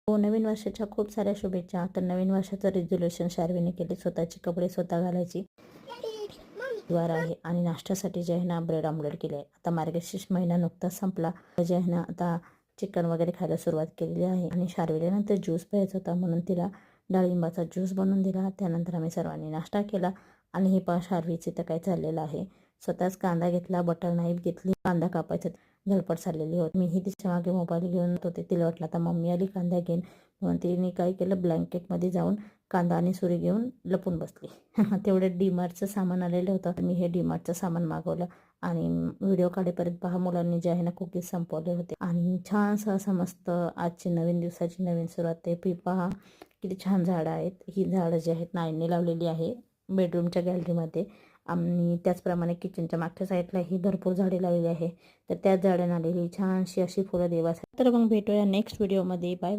हो, नवीन वर्षाच्या खूप साऱ्या शुभेच्छा. तर नवीन वर्षाचं रिझोल्यूशन शार्वीने केले, स्वतःचे कपडे स्वतः घालायची द्वार आहे आणि नाश्त्यासाठी जे आहे ना ब्रेड ऑमलेट केले आहे. आता मार्गशीर्ष महिना नुकताच संपला, जे आहे ना आता चिकन वगैरे खायला सुरुवात केलेली आहे. आणि शार्वीला नंतर ज्यूस प्यायचा होता म्हणून तिला डाळिंबाचा ज्यूस बनवून दिला. त्यानंतर आम्ही सर्वांनी नाश्ता केला. आणि हे पण शार्वीचे तर काय चाललेलं आहे, स्वतःच कांदा घेतला, बटर नाईफ घेतली, कांदा कापायचा धडपड चाललेली होती. मीही तिच्या मागे मोबाईल घेऊन होते. तिला वाटलं आता मम्मी आली कांदा घेईन, म्हणून तिने काय केलं, ब्लँकेटमध्ये जाऊन कांदा आणि सुरी घेऊन लपून बसली. तेवढं डीमार्टचं सामान आलेलं होतं. मी हे डीमार्टचं सामान मागवलं आणि व्हिडिओ काढेपर्यंत पहा मुलांनी जे आहे ना कुकीज संपवले होते. आणि छानसं असं मस्त आजची नवीन दिवसाची नवीन सुरुवात. ते पहा किती छान झाडं आहेत. ही झाडं जी आहेत नाईने लावलेली आहे बेडरूमच्या गॅलरीमध्ये. आणि त्याचप्रमाणे किचनच्या मागच्या साईडला ही भरपूर झाडे लावलेली आहे. तर त्याच झाडांना आलेली छानशी अशी फुलं देवासाठी. तर मग भेटूया नेक्स्ट व्हिडिओमध्ये. बाय.